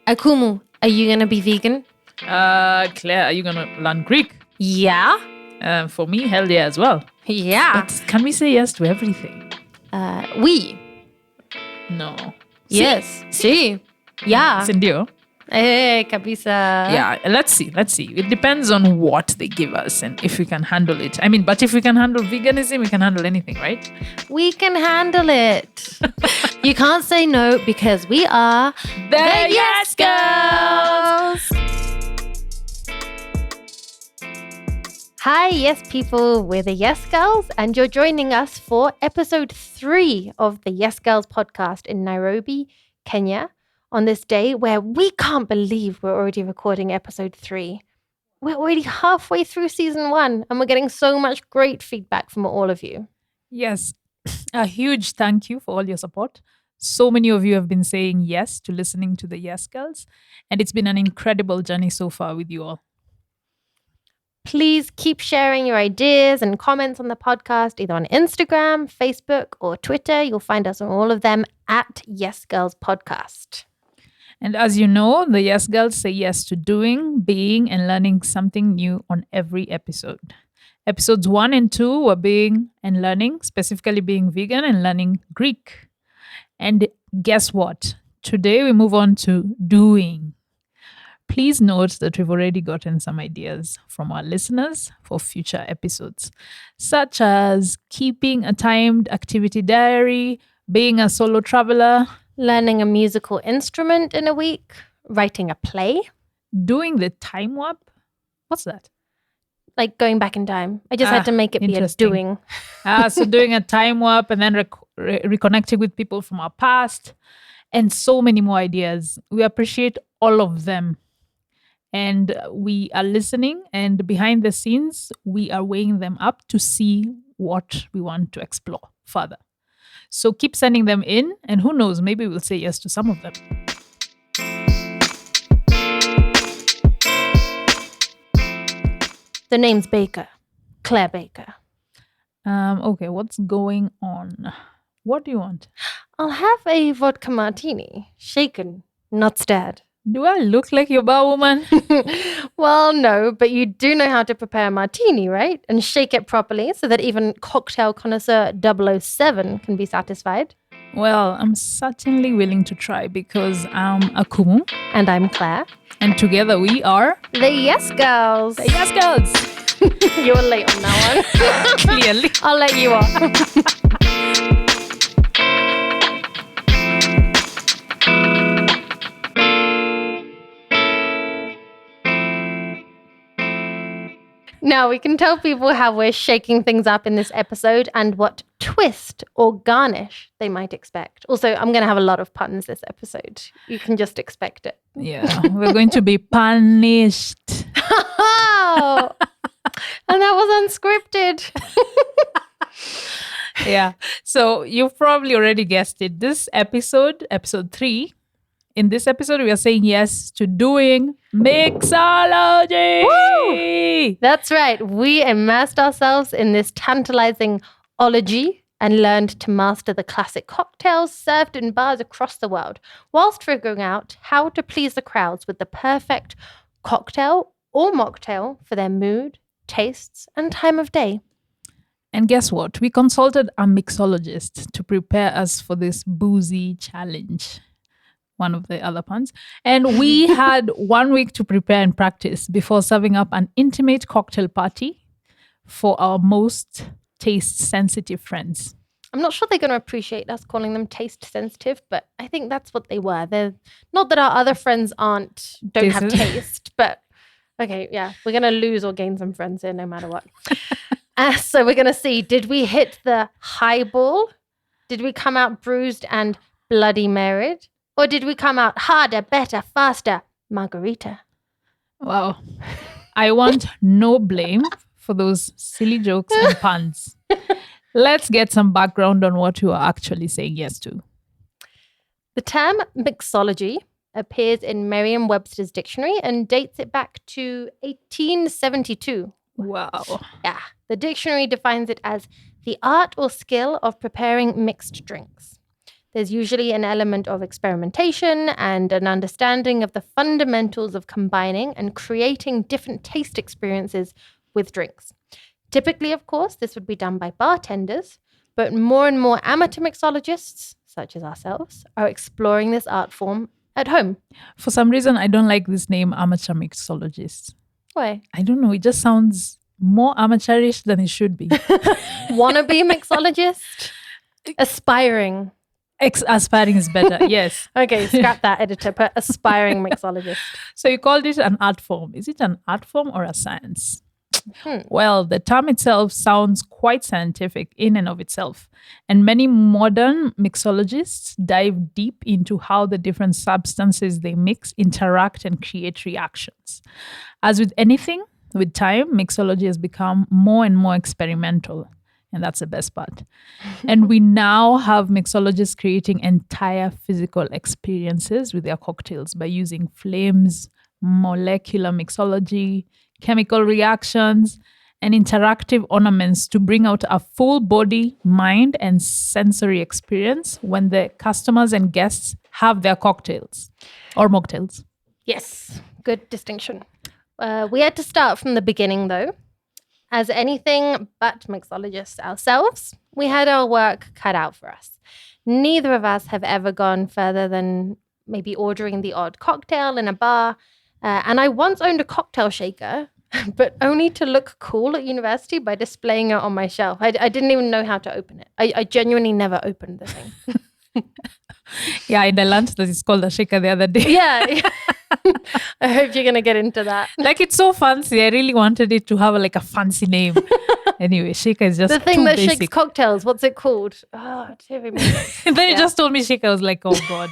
Akumu, are you going to be vegan? Claire, are you going to learn Greek? Yeah. For me, hell yeah as well. Yeah. But can we say yes to everything? Oui. No. Yes. Sí. Yeah. Sindio? Kabisa. Yeah, let's see. It depends on what they give us and if we can handle it. I mean, but if we can handle veganism, we can handle anything, right? We can handle it. You can't say no because we are The Yes Girls! Hi, yes people, we're the Yes Girls, and you're joining us for episode 3 of the Yes Girls podcast in Nairobi, Kenya, on this day where we can't believe we're already recording episode 3. We're already halfway through season 1, and we're getting so much great feedback from all of you. Yes, a huge thank you for all your support. So many of you have been saying yes to listening to the Yes Girls, and it's been an incredible journey so far with you all. Please keep sharing your ideas and comments on the podcast, either on Instagram, Facebook, or Twitter. You'll find us on all of them at Yes Girls Podcast. And as you know, the Yes Girls say yes to doing, being, and learning something new on every episode. Episodes 1 and 2 were being and learning, specifically being vegan and learning Greek. And guess what? Today we move on to doing. Please note that we've already gotten some ideas from our listeners for future episodes, such as keeping a timed activity diary, being a solo traveler, learning a musical instrument in a week, writing a play, doing the time warp. What's that? Like going back in time. I just had to make it be a doing. So doing a time warp and then reconnecting with people from our past and so many more ideas. We appreciate all of them. And we are listening, and behind the scenes, we are weighing them up to see what we want to explore further. So keep sending them in, and who knows, maybe we'll say yes to some of them. The name's Baker. Claire Baker. Okay, what's going on? What do you want? I'll have a vodka martini. Shaken, not stirred. Do I look like your bar woman? Well, no, but you do know how to prepare a martini, right? And shake it properly so that even cocktail connoisseur 007 can be satisfied. Well, I'm certainly willing to try because I'm Akumu. And I'm Claire. And together we are... the Yes Girls. The Yes Girls. You were late on that one. Clearly. I'll let you off. Now, we can tell people how we're shaking things up in this episode and what twist or garnish they might expect. Also, I'm going to have a lot of puns this episode. You can just expect it. Yeah, we're going to be punished. Oh, and that was unscripted. Yeah, so you've probably already guessed it. This episode 3, in this episode, we are saying yes to doing mixology. Woo! That's right. We immersed ourselves in this tantalizing ology and learned to master the classic cocktails served in bars across the world, whilst figuring out how to please the crowds with the perfect cocktail or mocktail for their mood, tastes, and time of day. And guess what? We consulted a mixologist to prepare us for this boozy challenge. One of the other puns. And we had 1 week to prepare and practice before serving up an intimate cocktail party for our most taste-sensitive friends. I'm not sure they're going to appreciate us calling them taste-sensitive, but I think that's what they were. They're not that our other friends don't have taste, but okay, yeah, we're going to lose or gain some friends here no matter what. So we're going to see, did we hit the highball? Did we come out bruised and bloody married? Or did we come out harder, better, faster, margarita? Wow. I want no blame for those silly jokes and puns. Let's get some background on what you are actually saying yes to. The term mixology appears in Merriam-Webster's dictionary and dates it back to 1872. Wow. Yeah. The dictionary defines it as the art or skill of preparing mixed drinks. There's usually an element of experimentation and an understanding of the fundamentals of combining and creating different taste experiences with drinks. Typically, of course, this would be done by bartenders, but more and more amateur mixologists, such as ourselves, are exploring this art form at home. For some reason, I don't like this name, amateur mixologist. Why? I don't know. It just sounds more amateurish than it should be. Wannabe mixologist? Aspiring. Aspiring is better, yes. Okay, scrap that, editor. Put aspiring mixologist. So you called it an art form. Is it an art form or a science? Well, the term itself sounds quite scientific in and of itself. And many modern mixologists dive deep into how the different substances they mix interact and create reactions. As with anything, with time, mixology has become more and more experimental. And that's the best part. And we now have mixologists creating entire physical experiences with their cocktails by using flames, molecular mixology, chemical reactions, and interactive ornaments to bring out a full body, mind, and sensory experience when the customers and guests have their cocktails or mocktails. Yes, good distinction. We had to start from the beginning, though. As anything but mixologists ourselves, we had our work cut out for us. Neither of us have ever gone further than maybe ordering the odd cocktail in a bar. And I once owned a cocktail shaker, but only to look cool at university by displaying it on my shelf. I didn't even know how to open it. I genuinely never opened the thing. Yeah, in the lunch that is called a shaker the other day. Yeah. I hope you're going to get into that. Like, it's so fancy. I really wanted it to have a fancy name. Anyway, shaker is just the thing too that basic. Shakes cocktails. What's it called? Oh, And then you just told me shaker. I was like, oh God.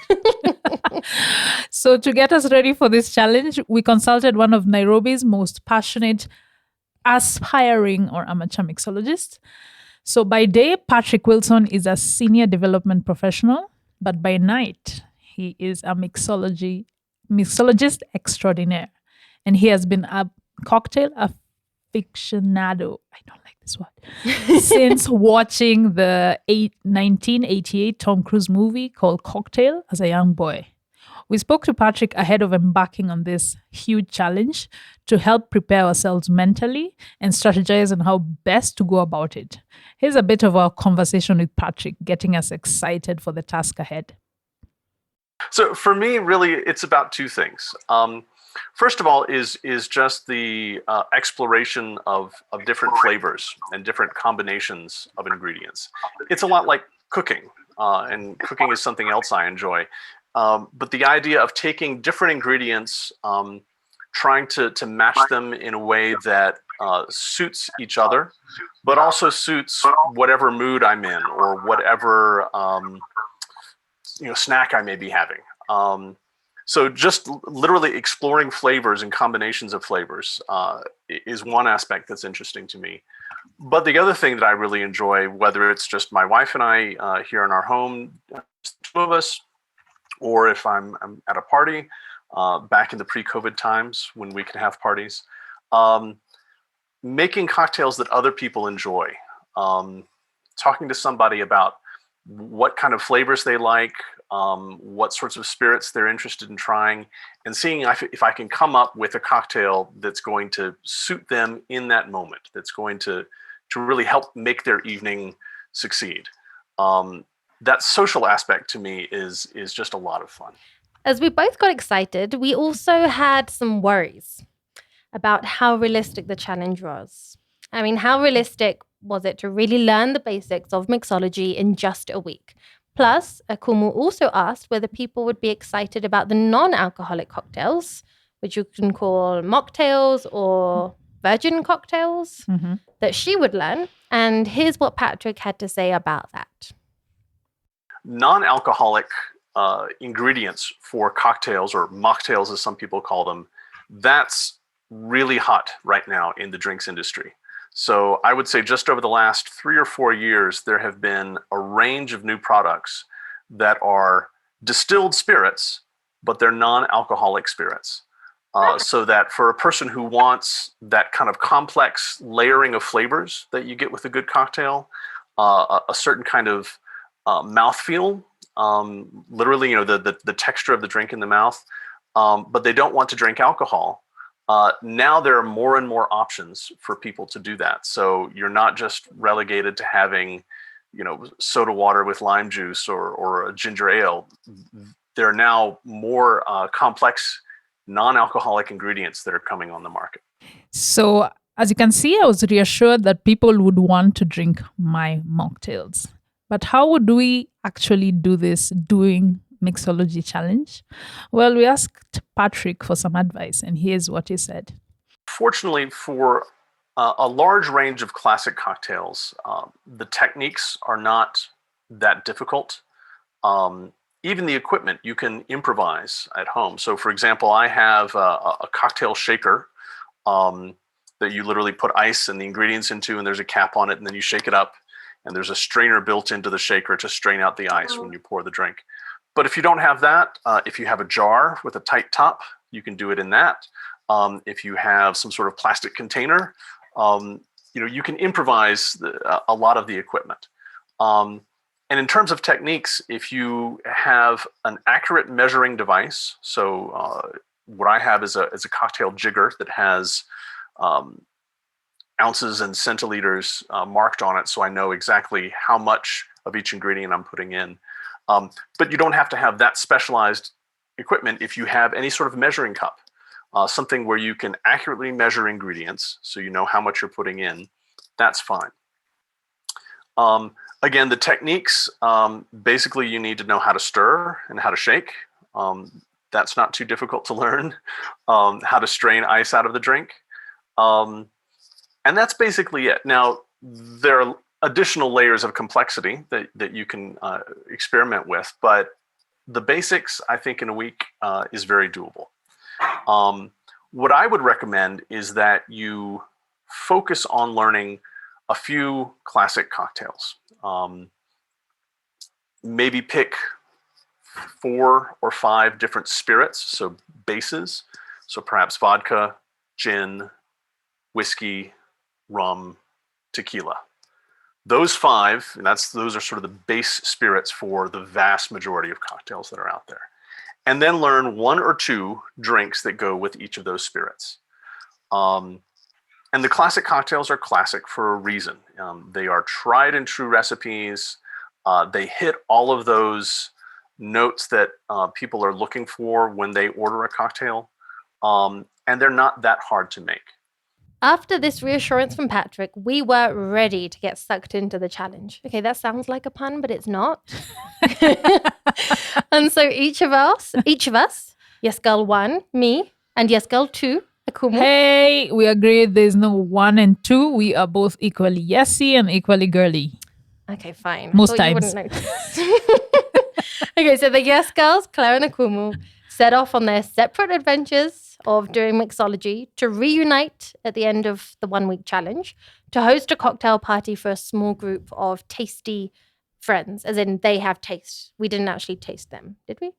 So to get us ready for this challenge, we consulted one of Nairobi's most passionate, aspiring or amateur mixologists. So by day, Patrick Wilson is a senior development professional, but by night, he is a mixologist extraordinaire. And he has been a cocktail aficionado. I don't like this word. Since watching the 1988 Tom Cruise movie called Cocktail as a young boy. We spoke to Patrick ahead of embarking on this huge challenge to help prepare ourselves mentally and strategize on how best to go about it. Here's a bit of our conversation with Patrick, getting us excited for the task ahead. So for me, really, it's about two things. First of all is just the exploration of different flavors and different combinations of ingredients. It's a lot like cooking, and cooking is something else I enjoy. But the idea of taking different ingredients, trying to match them in a way that suits each other, but also suits whatever mood I'm in or whatever snack I may be having. So just literally exploring flavors and combinations of flavors is one aspect that's interesting to me. But the other thing that I really enjoy, whether it's just my wife and I here in our home, two of us, or if I'm at a party back in the pre-COVID times when we could have parties, making cocktails that other people enjoy, talking to somebody about what kind of flavors they like, what sorts of spirits they're interested in trying, and seeing if I can come up with a cocktail that's going to suit them in that moment, that's going to really help make their evening succeed. That social aspect to me is just a lot of fun. As we both got excited, we also had some worries about how realistic the challenge was. I mean, how realistic was it to really learn the basics of mixology in just a week? Plus, Akumu also asked whether people would be excited about the non-alcoholic cocktails, which you can call mocktails or virgin cocktails, that she would learn. And here's what Patrick had to say about that. Non-alcoholic ingredients for cocktails, or mocktails as some people call them, that's really hot right now in the drinks industry. So I would say just over the last 3 or 4 years, there have been a range of new products that are distilled spirits, but they're non-alcoholic spirits. So that for a person who wants that kind of complex layering of flavors that you get with a good cocktail, a certain kind of mouthfeel literally, the texture of the drink in the mouth, but they don't want to drink alcohol. Now there are more and more options for people to do that. So you're not just relegated to having, soda water with lime juice or a ginger ale. There are now more complex non-alcoholic ingredients that are coming on the market. So as you can see, I was reassured that people would want to drink my mocktails. But how would we actually do this doing Mixology challenge? Well, we asked Patrick for some advice, and here's what he said. Fortunately, for a large range of classic cocktails, the techniques are not that difficult. Even the equipment you can improvise at home. So for example, I have a cocktail shaker that you literally put ice and the ingredients into, and there's a cap on it, and then you shake it up, and there's a strainer built into the shaker to strain out the ice when you pour the drink. But if you don't have that, if you have a jar with a tight top, you can do it in that. If you have some sort of plastic container, you can improvise a lot of the equipment. And in terms of techniques, if you have an accurate measuring device, so what I have is a cocktail jigger that has ounces and centiliters marked on it, so I know exactly how much of each ingredient I'm putting in. But you don't have to have that specialized equipment if you have any sort of measuring cup, something where you can accurately measure ingredients so you know how much you're putting in. That's fine. Again, the techniques, basically you need to know how to stir and how to shake. That's not too difficult to learn. How to strain ice out of the drink. And that's basically it. Now, there are additional layers of complexity that you can experiment with, but the basics, I think, in a week is very doable. What I would recommend is that you focus on learning a few classic cocktails. Maybe pick 4 or 5 different spirits, so bases. So perhaps vodka, gin, whiskey, rum, tequila. Those 5, and those are sort of the base spirits for the vast majority of cocktails that are out there. And then learn 1 or 2 drinks that go with each of those spirits. And the classic cocktails are classic for a reason. They are tried and true recipes. They hit all of those notes that people are looking for when they order a cocktail. And they're not that hard to make. After this reassurance from Patrick, we were ready to get sucked into the challenge. Okay, that sounds like a pun, but it's not. And so each of us, Yes Girl 1, me, and Yes Girl 2, Akumu. Hey, we agreed there's no 1 and 2. We are both equally yesy and equally girly. Okay, fine. Most times. You wouldn't notice. Okay, so the Yes Girls, Claire and Akumu, set off on their separate adventures of doing mixology to reunite at the end of the 1-week challenge to host a cocktail party for a small group of tasty friends, as in they have taste. We didn't actually taste them, did we?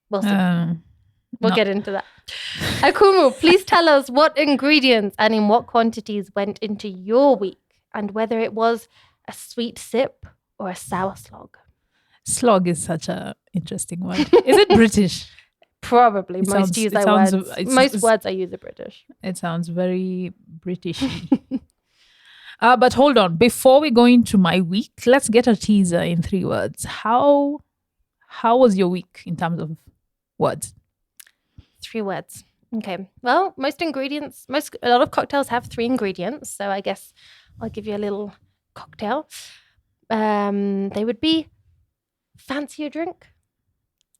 We'll see. We'll get into that. Akumu, please tell us what ingredients and in what quantities went into your week and whether it was a sweet sip or a sour slog. Slog is such an interesting word. Is it British? Probably. Most words I use are British. It sounds very British. But hold on. Before we go into my week, let's get a teaser in 3 words. How was your week in terms of words? 3 words. Okay. Well, a lot of cocktails have 3 ingredients. So I guess I'll give you a little cocktail. They would be fancy a drink.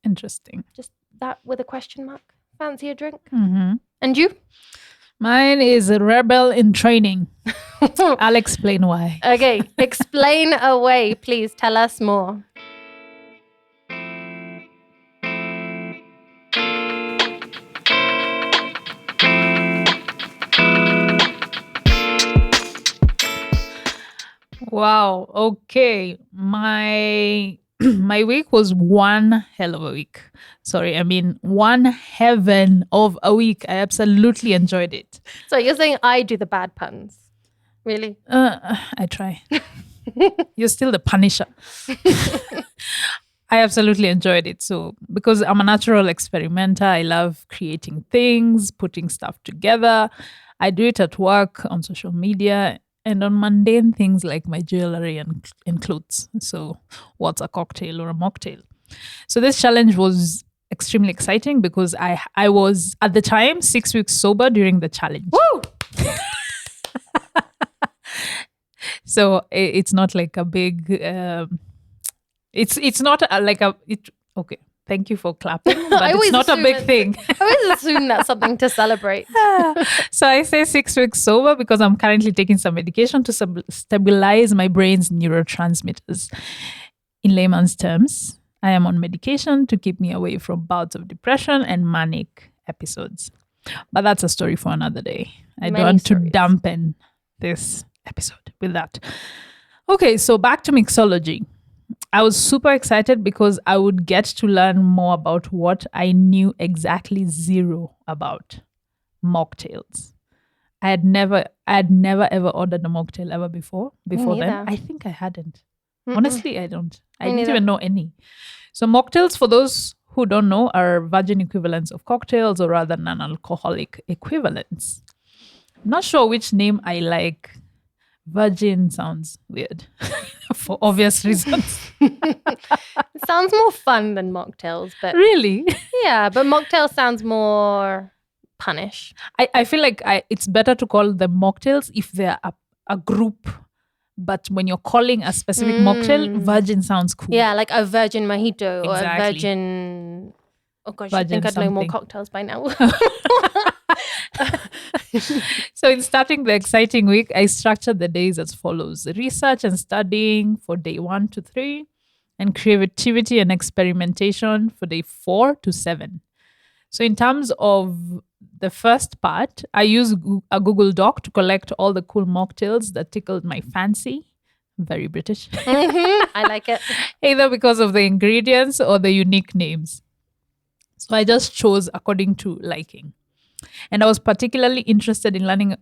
Interesting. Just that with a question mark. Fancy a drink. Mm-hmm. And you? Mine is a rebel in training. I'll explain why. Okay. Explain away, please. Tell us more. Wow. Okay. My week was one hell of a week. Sorry, I mean one heaven of a week. I absolutely enjoyed it. So you're saying I do the bad puns? Really? I try. You're still the punisher. I absolutely enjoyed it. So, because I'm a natural experimenter, I love creating things, putting stuff together. I do it at work, on social media, and on mundane things like my jewelry and clothes. So, what's a cocktail or a mocktail? So, this challenge was extremely exciting because I was at the time 6 weeks sober during the challenge. Woo! So it's not like a big it's not like a it okay, thank you for clapping, but it's not a big thing. I always assume that's something to celebrate. So I say 6 weeks sober because I'm currently taking some medication to stabilize my brain's neurotransmitters. In layman's terms, I am on medication to keep me away from bouts of depression and manic episodes. But that's a story for another day. I don't want to dampen this episode with that. Okay, so back to mixology. I was super excited because I would get to learn more about what I knew exactly zero about: mocktails. I had never ever ordered a mocktail ever before then. I think I hadn't. Honestly, I don't. I didn't even know any. So mocktails, for those who don't know, are virgin equivalents of cocktails, or rather non-alcoholic equivalents. I'm not sure which name I like. Virgin sounds weird for obvious reasons. It sounds more fun than mocktails, but Really? yeah, but mocktail sounds more punish. I feel like it's better to call them mocktails if they're a group. But when you're calling a specific mocktail, virgin sounds cool. Yeah, like a virgin mojito or a Exactly. virgin... Oh gosh, Virgin I think I'd know more something. cocktails by now. So in starting the exciting week, I structured the days as follows: research and studying for day 1 to 3, and creativity and experimentation for day 4 to 7. So in terms of the first part, I used a Google Doc to collect all the cool mocktails that tickled my fancy. Very British. I like it. Either because of the ingredients or the unique names. So I just chose according to liking. And I was particularly interested in learning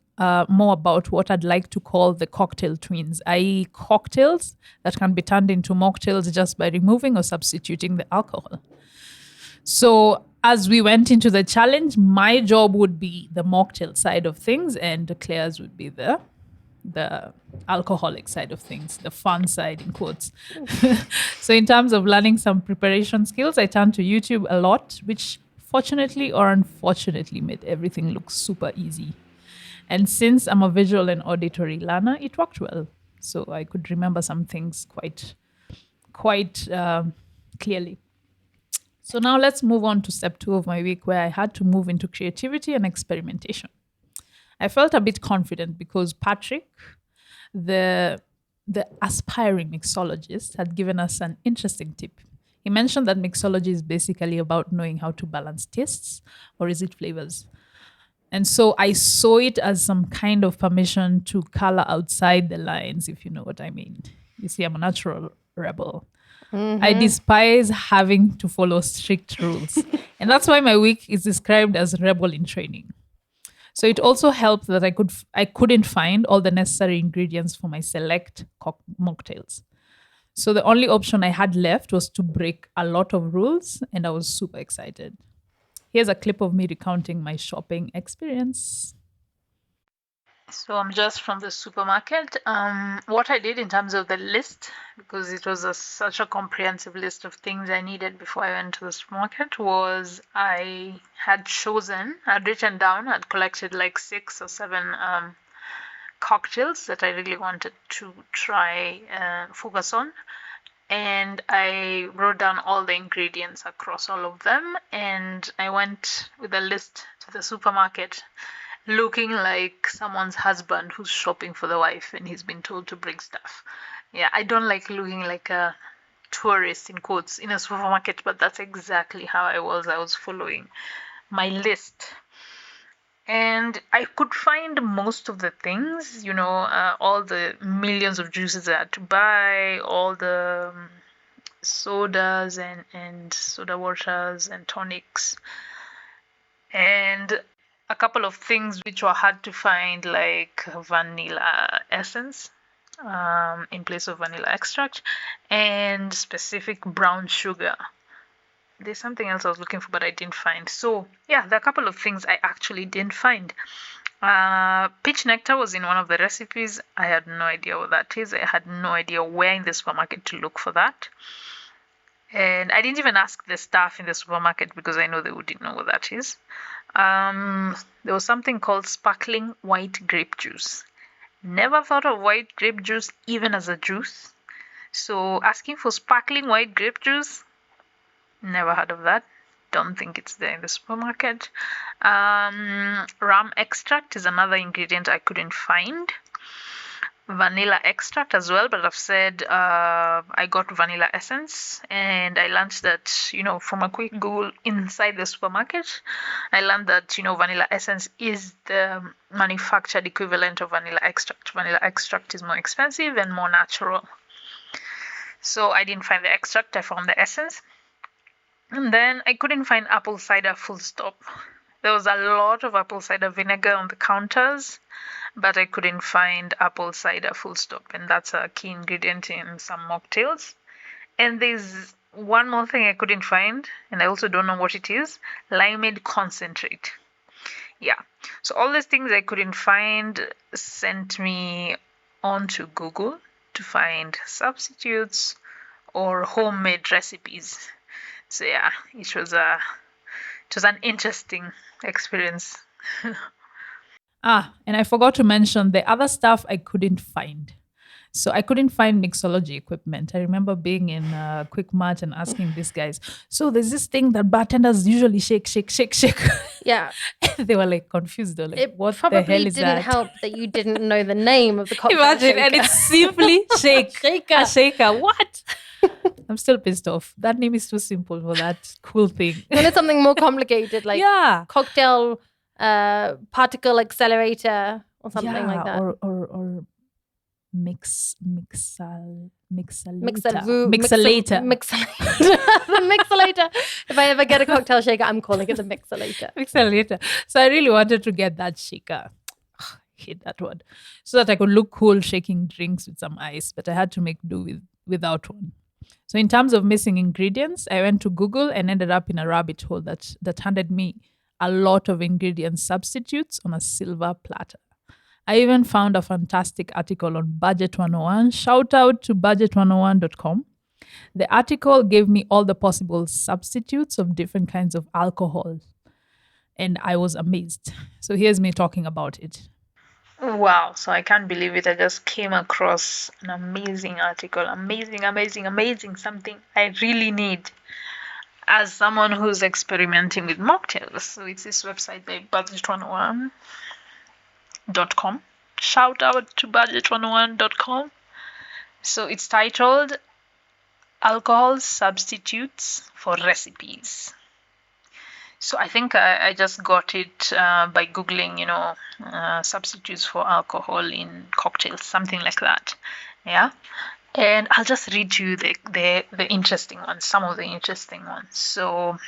more about what I'd like to call the cocktail twins, i.e. cocktails that can be turned into mocktails just by removing or substituting the alcohol. So as we went into the challenge, my job would be the mocktail side of things, and Claire's would be the alcoholic side of things, the fun side in quotes. So in terms of learning some preparation skills, I turned to YouTube a lot, which fortunately or unfortunately made everything look super easy. And since I'm a visual and auditory learner, it worked well. So I could remember some things quite clearly. So now let's move on to step 2 of my week, where I had to move into creativity and experimentation. I felt a bit confident because Patrick, the aspiring mixologist, had given us an interesting tip. He mentioned that mixology is basically about knowing how to balance tastes, or is it flavors? And so I saw it as some kind of permission to color outside the lines, if you know what I mean. You see, I'm a natural rebel. I despise having to follow strict rules. And that's why my week is described as rebel in training. So it also helped that I couldn't find all the necessary ingredients for my select mocktails. So the only option I had left was to break a lot of rules, and I was super excited. Here's a clip of me recounting my shopping experience. So I'm just from the supermarket. What I did in terms of the list, because it was such a comprehensive list of things I needed before I went to the supermarket, was I'd written down, I'd collected like 6 or 7 cocktails that I really wanted to try focus on. And I wrote down all the ingredients across all of them. And I went with a list to the supermarket, looking like someone's husband who's shopping for the wife and he's been told to bring stuff. Yeah, I don't like looking like a tourist in quotes in a supermarket, but that's exactly how I was. I was following my list. And I could find most of the things, all the millions of juices I had to buy, all the sodas and soda waters and tonics, and a couple of things which were hard to find, like vanilla essence. in place of vanilla extract, and specific brown sugar. There's something else I was looking for, but I didn't find. So yeah, there are a couple of things I actually didn't find. Peach nectar was in one of the recipes. I had no idea what that is. I had no idea where in the supermarket to look for that. And I didn't even ask the staff in the supermarket because I know they wouldn't know what that is. There was something called sparkling white grape juice. Never thought of white grape juice even as a juice. So asking for sparkling white grape juice, never heard of that. Don't think it's there in the supermarket. Rum extract is another ingredient I couldn't find. Vanilla extract as well, but I've said I got vanilla essence, and I learned that, from a quick Google inside the supermarket, I learned that, vanilla essence is the manufactured equivalent of vanilla extract. Vanilla extract is more expensive and more natural. So I didn't find the extract, I found the essence. And then I couldn't find apple cider full stop. There was a lot of apple cider vinegar on the counters, but I couldn't find apple cider full stop, and that's a key ingredient in some mocktails. And there's one more thing I couldn't find, and I also don't know what it is: limeade concentrate. Yeah, so all these things I couldn't find sent me onto Google to find substitutes or homemade recipes. So yeah, it was an interesting experience. And I forgot to mention the other stuff I couldn't find. So I couldn't find mixology equipment. I remember being in Quick Mart and asking these guys, so there's this thing that bartenders usually shake. Yeah. They were like confused. They're like, It what the probably hell is didn't that? help that you didn't know the name of the cocktail Imagine, shaker. and it's simply shake. Shaker. A shaker. What? I'm still pissed off. That name is too simple for that cool thing. You wanted something more complicated, like yeah. cocktail particle accelerator or something like that. Or mixolator. Mixolator. The mixolator. If I ever get a cocktail shaker, I'm calling it the mixolator. Mixolator. So I really wanted to get that shaker. I hate that word. So that I could look cool shaking drinks with some ice, but I had to make do without one. So in terms of missing ingredients, I went to Google and ended up in a rabbit hole that handed me a lot of ingredient substitutes on a silver platter. I even found a fantastic article on Budget 101. Shout out to budget101.com. The article gave me all the possible substitutes of different kinds of alcohol, and I was amazed. So here's me talking about it. Wow, so I can't believe it. I just came across an amazing article. Amazing. Something I really need as someone who's experimenting with mocktails. So it's this website by budget101.com. Shout out to budget101.com. So it's titled Alcohol Substitutes for Recipes. So I think I just got it by Googling, substitutes for alcohol in cocktails, something like that. Yeah. And I'll just read you the interesting ones, some of the interesting ones. So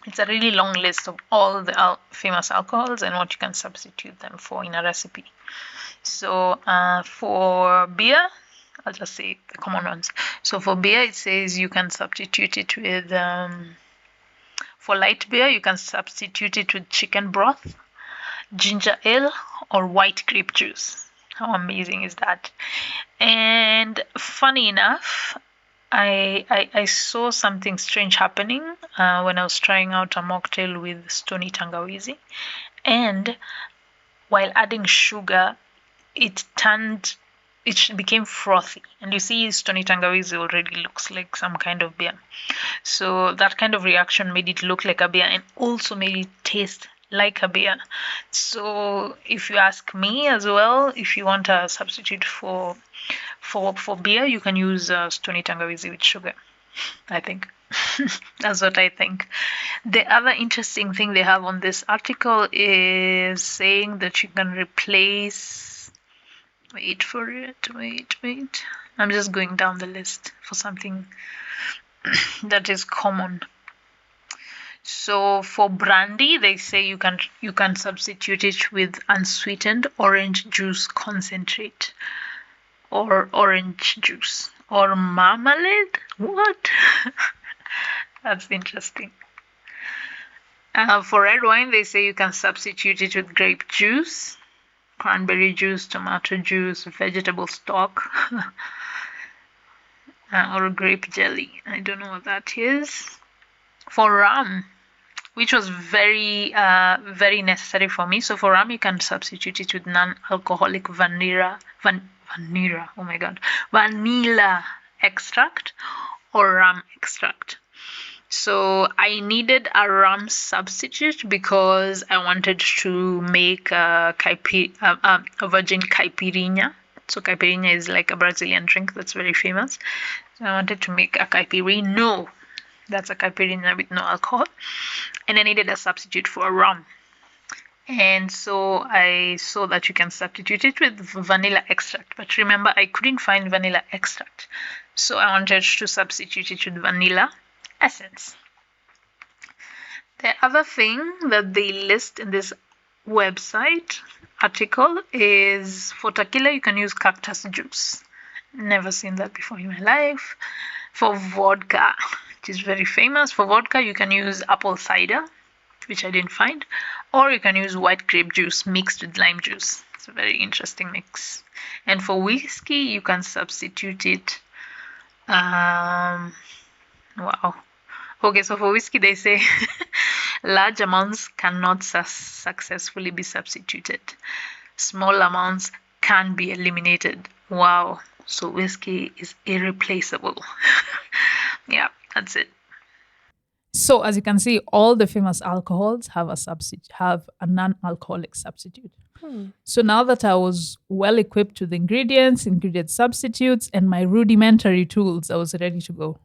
it's a really long list of all the famous alcohols and what you can substitute them for in a recipe. So for beer, I'll just say the common ones. So for beer, it says you can substitute it with, for light beer, you can substitute it with chicken broth, ginger ale, or white grape juice. How amazing is that? And funny enough, I saw something strange happening when I was trying out a mocktail with stony tangawizi, and while adding sugar, it became frothy. And you see, stony tangawizi already looks like some kind of beer. So that kind of reaction made it look like a beer and also made it taste like a beer. So if you ask me as well, if you want a substitute for beer, you can use stony tangawizi with sugar, I think. That's what I think. The other interesting thing they have on this article is saying that you can replace, wait for it. I'm just going down the list for something that is common. So for brandy, they say you can substitute it with unsweetened orange juice concentrate, or orange juice or marmalade. What? That's interesting. For red wine, they say you can substitute it with grape juice, cranberry juice, tomato juice, vegetable stock, or grape jelly. I don't know what that is. For rum, which was very necessary for me. So for rum, you can substitute it with non-alcoholic vanilla extract or rum extract. So I needed a rum substitute because I wanted to make a virgin caipirinha. So caipirinha is like a Brazilian drink that's very famous. So I wanted to make a caipirinha. No, that's a caipirinha with no alcohol. And I needed a substitute for rum. And so I saw that you can substitute it with vanilla extract. But remember, I couldn't find vanilla extract. So I wanted to substitute it with vanilla essence. The other thing that they list in this website article is for tequila, you can use cactus juice. Never seen that before in my life. For vodka, which is very famous, for vodka, you can use apple cider, which I didn't find, or you can use white grape juice mixed with lime juice. It's a very interesting mix. And for whiskey, you can substitute it. Wow. Okay, so for whiskey, they say large amounts cannot successfully be substituted. Small amounts can be eliminated. Wow. So whiskey is irreplaceable. Yeah, that's it. So as you can see, all the famous alcohols have a non-alcoholic substitute. So now that I was well equipped with ingredient substitutes, and my rudimentary tools, I was ready to go.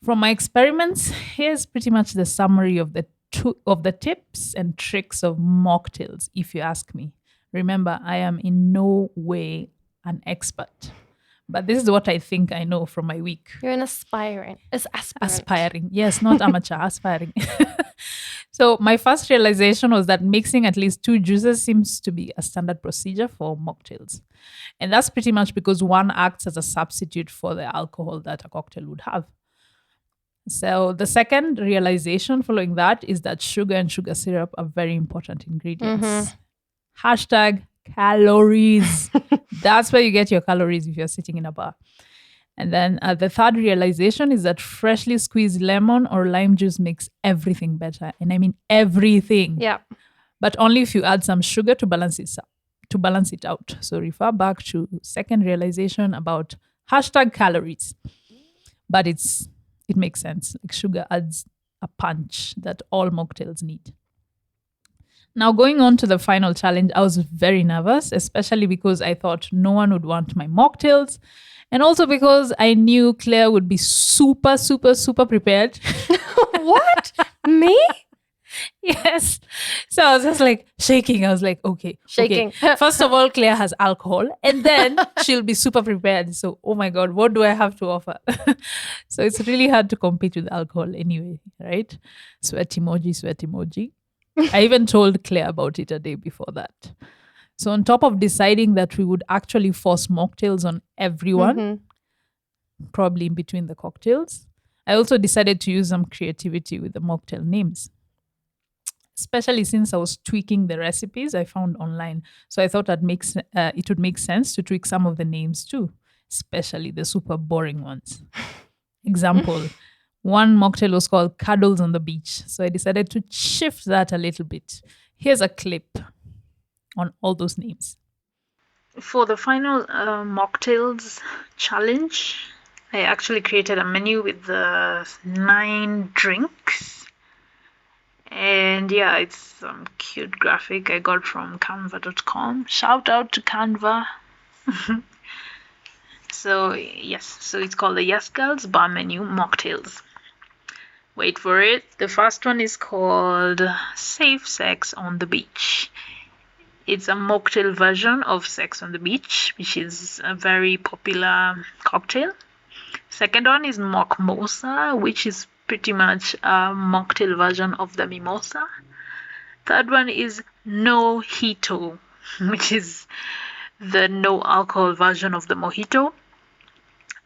From my experiments, here's pretty much the summary of the tips and tricks of mocktails, if you ask me. Remember, I am in no way an expert, but this is what I think I know from my week. You're an aspiring. Aspiring. Yes, not amateur, aspiring. So my first realization was that mixing at least 2 juices seems to be a standard procedure for mocktails. And that's pretty much because one acts as a substitute for the alcohol that a cocktail would have. So the second realization following that is that sugar and sugar syrup are very important ingredients. Hashtag calories. That's where you get your calories if you're sitting in a bar. And then the third realization is that freshly squeezed lemon or lime juice makes everything better. And I mean everything. Yeah. But only if you add some sugar to balance it out. So refer back to second realization about hashtag calories. But it makes sense. Like sugar adds a punch that all mocktails need. Now, going on to the final challenge, I was very nervous, especially because I thought no one would want my mocktails. And also because I knew Claire would be super, super, super prepared. What? Me? Yes. So I was just like shaking. I was like, okay. Shaking. Okay. First of all, Claire has alcohol and then she'll be super prepared. So, oh my God, what do I have to offer? So it's really hard to compete with alcohol anyway, right? Sweat emoji. I even told Claire about it a day before that. So on top of deciding that we would actually force mocktails on everyone, probably in between the cocktails, I also decided to use some creativity with the mocktail names, especially since I was tweaking the recipes I found online. So I thought it would make sense to tweak some of the names too, especially the super boring ones. Example, one mocktail was called Cuddles on the Beach. So I decided to shift that a little bit. Here's a clip on all those names. For the final mocktails challenge, I actually created a menu with the 9 drinks. And yeah, it's some cute graphic I got from canva.com. Shout out to Canva. So it's called the Yes Girls Bar Menu Mocktails. Wait for it. The first one is called Safe Sex on the Beach. It's a mocktail version of Sex on the Beach, which is a very popular cocktail. Second one is Mockmosa, which is pretty much a mocktail version of the mimosa. Third one is No Hito, which is the no alcohol version of the mojito.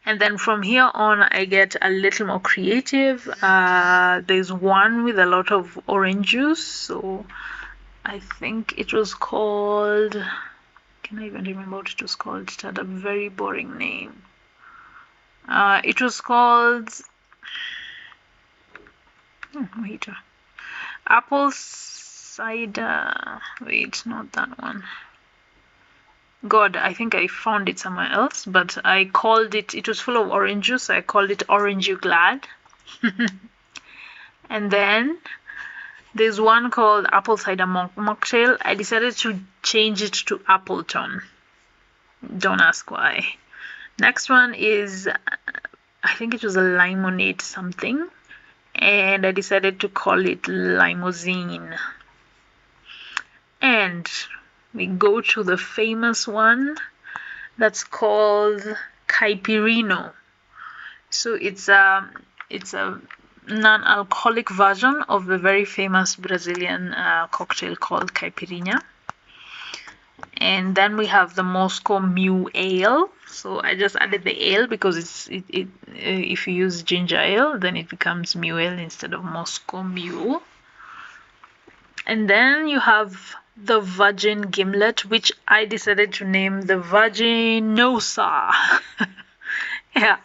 And then from here on, I get a little more creative. There's one with a lot of orange juice. So I think it was called, can I even remember what it was called? It had a very boring name. It was called mojito. Apple cider. Wait, not that one. God, I think I found it somewhere else, but I called it was full of orange juice, so I called it Orange You Glad. And then there's one called Apple Cider Mocktail. I decided to change it to Appleton. Don't ask why. Next one is, I think it was a limonade something, and I decided to call it Limousine. And we go to the famous one that's called Caipirinha. So it's a non-alcoholic version of the very famous Brazilian cocktail called Caipirinha. And then we have the Moscow Mule Ale. So I just added the ale because if you use ginger ale, then it becomes Mule Ale instead of Moscow Mule. And then you have the Virgin Gimlet, which I decided to name the Virginosa. Yeah,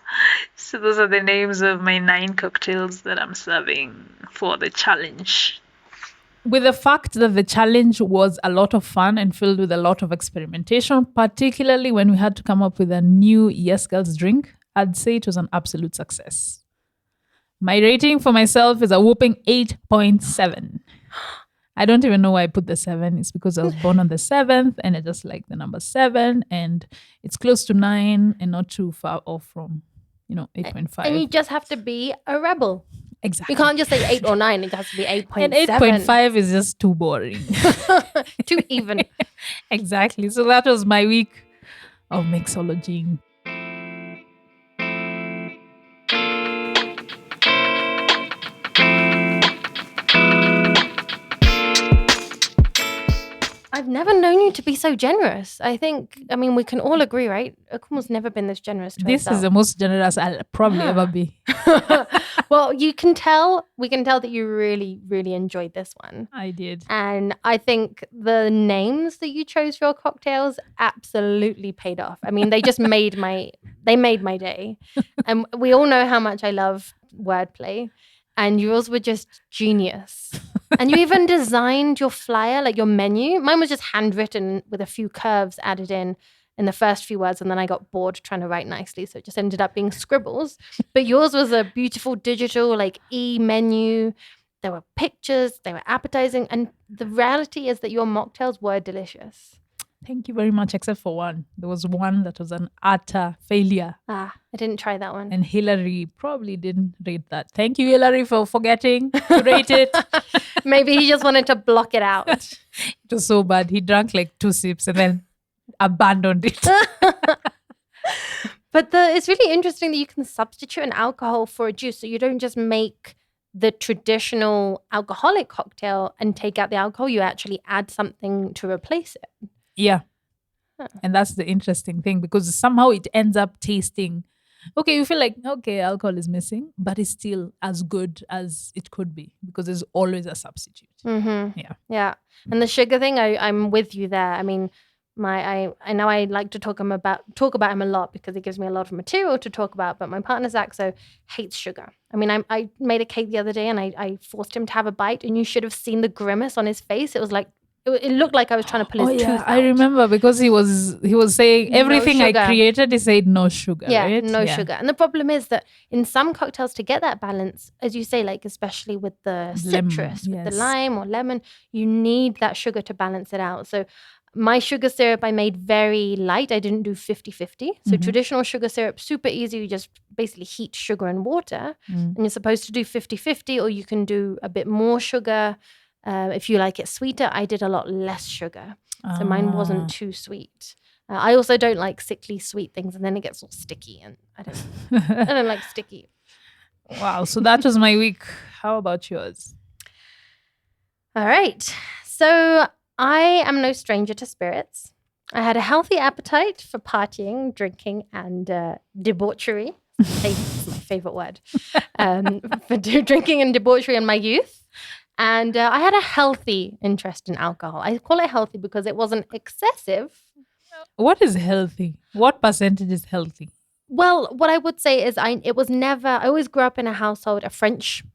so those are the names of my 9 cocktails that I'm serving for the challenge. With the fact that the challenge was a lot of fun and filled with a lot of experimentation, particularly when we had to come up with a new Yes Girls drink, I'd say it was an absolute success. My rating for myself is a whopping 8.7. I don't even know why I put the 7. It's because I was born on the 7th and I just like the number 7, and it's close to 9 and not too far off from, 8.5. And you just have to be a rebel. Exactly. You can't just say 8 or 9. It has to be 8.7. And 8.5 is just too boring. Too even. Exactly. So that was my week of mixology. I've never known you to be so generous. I mean, we can all agree, right? Akuma's never been this generous to This herself. is the most generous I'll probably ever be. Well, we can tell that you really, really enjoyed this one. I did. And I think the names that you chose for your cocktails absolutely paid off. I mean, they just made my day. And we all know how much I love wordplay. And yours were just genius. And you even designed your flyer, like your menu. Mine was just handwritten with a few curves added in the first few words. And then I got bored trying to write nicely. So it just ended up being scribbles. But yours was a beautiful digital, like e-menu. There were pictures. They were appetizing. And the reality is that your mocktails were delicious. Thank you very much, except for one. There was one that was an utter failure. I didn't try that one. And Hillary probably didn't rate that. Thank you, Hillary, for forgetting to rate it. Maybe he just wanted to block it out. It was so bad. He drank like 2 sips and then abandoned it. But it's really interesting that you can substitute an alcohol for a juice. So you don't just make the traditional alcoholic cocktail and take out the alcohol. You actually add something to replace it. Yeah. And that's the interesting thing, because somehow it ends up tasting, okay, you feel like, okay, alcohol is missing, but it's still as good as it could be because there's always a substitute. Mm-hmm. Yeah. And the sugar thing, I'm with you there. I mean, I know I like to talk about him a lot because it gives me a lot of material to talk about, but my partner Zaxo hates sugar. I mean, I made a cake the other day and I forced him to have a bite, and you should have seen the grimace on his face. It was like, it looked like I was trying to pull his tooth out. I remember, because he was saying everything No I sugar. created, he said no sugar, right? No sugar. And the problem is that in some cocktails, to get that balance, as you say, like especially with the citrus, with the lime or lemon, you need that sugar to balance it out. So my sugar syrup I made very light. I didn't do 50-50. So traditional sugar syrup, super easy. You just basically heat sugar and water. And you're supposed to do 50-50, or you can do a bit more sugar. If you like it sweeter, I did a lot less sugar. So mine wasn't too sweet. I also don't like sickly sweet things, and then it gets all sticky, and I don't like sticky. Wow. So that was my week. How about yours? All right. So I am no stranger to spirits. I had a healthy appetite for partying, drinking, and debauchery. It's my favorite word. For drinking and debauchery in my youth. And I had a healthy interest in alcohol. I call it healthy because it wasn't excessive. What is healthy? What percentage is healthy? Well, what I would say is I always grew up in a household,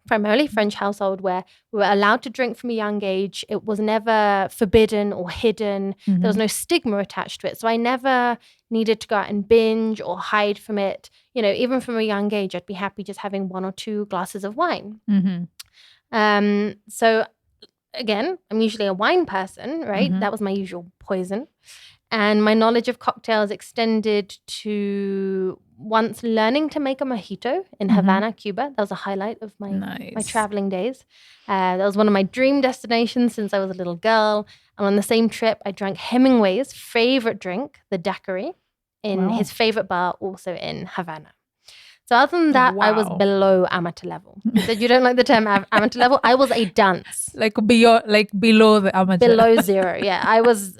primarily French household, where we were allowed to drink from a young age. It was never forbidden or hidden. There was no stigma attached to it. So I never needed to go out and binge or hide from it. Even from a young age, I'd be happy just having 1 or 2 glasses of wine. So again, I'm usually a wine person, right? That was my usual poison. And my knowledge of cocktails extended to once learning to make a mojito in Havana, Cuba. That was a highlight of my traveling days. That was one of my dream destinations since I was a little girl. And on the same trip, I drank Hemingway's favorite drink, the daiquiri, in his favorite bar, also in Havana. So other than that, I was below amateur level. You said you don't like the term amateur level. I was a dunce. Below the amateur. Below 0. Yeah. I was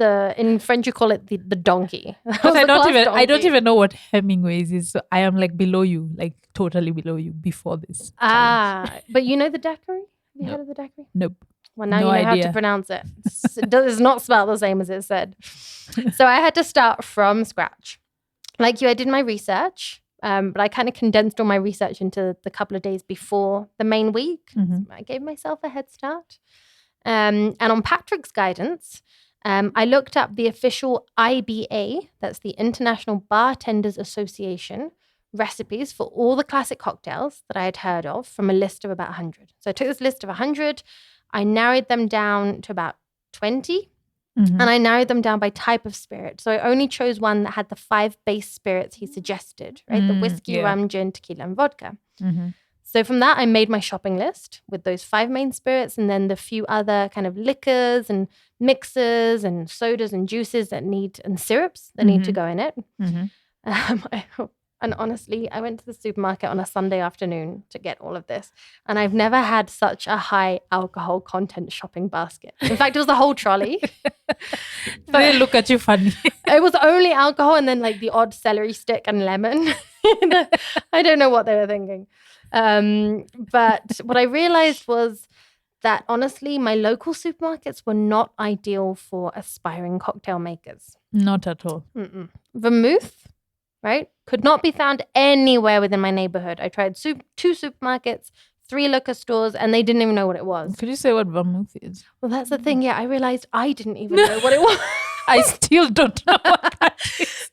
in French you call it the donkey. But I don't even know what Hemingway's is. So I am below you, totally below you before this. But you know the daiquiri? Have you heard of the daiquiri? Nope. Well, now you know how to pronounce it. It's not spelled the same as it said. So I had to start from scratch. Like you, I did my research. But I kind of condensed all my research into the couple of days before the main week. I gave myself a head start. And on Patrick's guidance, I looked up the official IBA, that's the International Bartenders Association, recipes for all the classic cocktails that I had heard of from a list of about 100. So I took this list of 100, I narrowed them down to about 20. And I narrowed them down by type of spirit. So I only chose one that had the 5 base spirits he suggested, right? The whiskey, rum, gin, tequila, and vodka. So from that, I made my shopping list with those 5 main spirits and then the few other kind of liquors and mixers and sodas and juices and syrups that need to go in it. And honestly, I went to the supermarket on a Sunday afternoon to get all of this. And I've never had such a high alcohol content shopping basket. In fact, it was the whole trolley. They look at you funny. It was only alcohol and then the odd celery stick and lemon. I don't know what they were thinking. But what I realized was that honestly, my local supermarkets were not ideal for aspiring cocktail makers. Not at all. Vermouth, right, could not be found anywhere within my neighborhood. I tried 2 supermarkets, 3 liquor stores, and they didn't even know what it was. Could you say what vermouth is? Well, that's the thing. Yeah, I realized I didn't even know what it was. I still don't know what that is.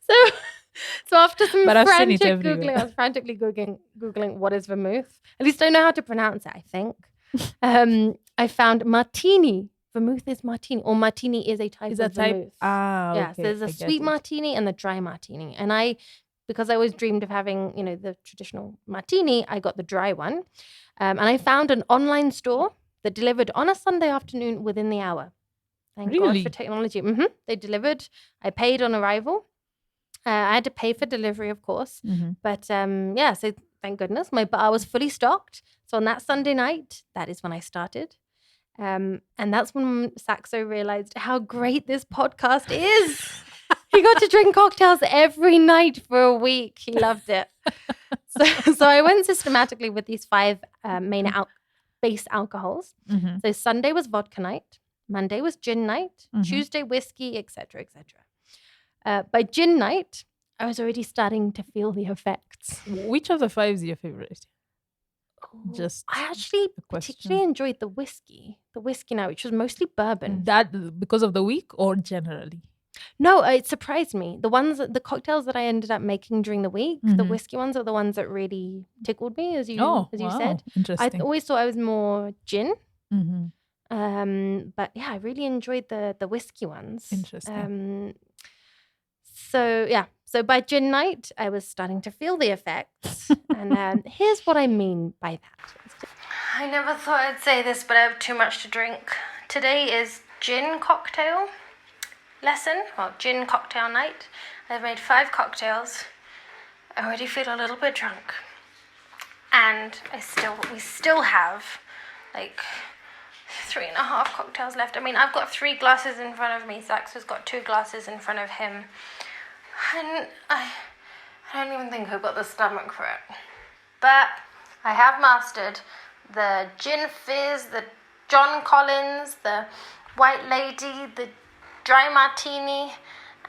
So after some frantic Googling, I was frantically Googling what is vermouth. At least I know how to pronounce it, I think. I found martini. Vermouth is martini, or martini is a type of vermouth. Okay. Yeah, so there's a sweet martini and the dry martini. And because I always dreamed of having, the traditional martini, I got the dry one. And I found an online store that delivered on a Sunday afternoon within the hour. Thank God for technology. They delivered. I paid on arrival. I had to pay for delivery, of course. But so thank goodness. My bar was fully stocked. So on that Sunday night, that is when I started. And that's when Saxo realized how great this podcast is. He got to drink cocktails every night for a week. He loved it. So I went systematically with these 5 main base alcohols. So Sunday was vodka night. Monday was gin night. Tuesday, whiskey, etc., etc. By gin night, I was already starting to feel the effects. Which of the 5 is your favorite? I actually particularly enjoyed the whiskey night, which was mostly bourbon. That because of the week or generally? No, it surprised me. The cocktails that I ended up making during the week, the whiskey ones are the ones that really tickled me, as you said. Interesting. I always thought I was more gin. But yeah, I really enjoyed the whiskey ones. Interesting. So by gin night, I was starting to feel the effects. And here's what I mean by that. I never thought I'd say this, but I have too much to drink. Today is gin cocktail lesson, or gin cocktail night. I've made 5 cocktails. I already feel a little bit drunk. And we still have 3.5 cocktails left. I mean, I've got 3 glasses in front of me. Sax has got 2 glasses in front of him. And I don't even think I've got the stomach for it. But I have mastered the gin fizz, the John Collins, the white lady, the dry martini,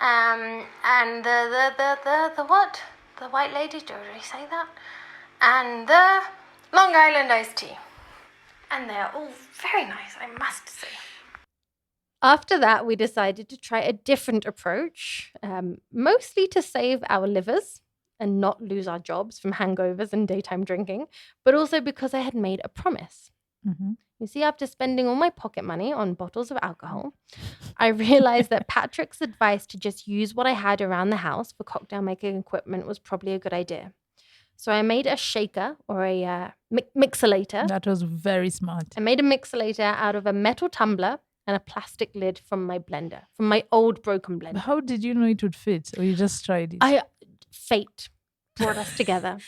and the what? The white lady, did I say that? And the Long Island iced tea. And they're all very nice, I must say. After that, we decided to try a different approach, mostly to save our livers and not lose our jobs from hangovers and daytime drinking, but also because I had made a promise. Mm-hmm. You see, after spending all my pocket money on bottles of alcohol, I realized that Patrick's advice to just use what I had around the house for cocktail making equipment was probably a good idea. So I made a shaker or a mixolator. That was very smart. I made a mixolator out of a metal tumbler and a plastic lid from my blender, from my old broken blender. How did you know it would fit? Or you just tried it? Fate brought us together.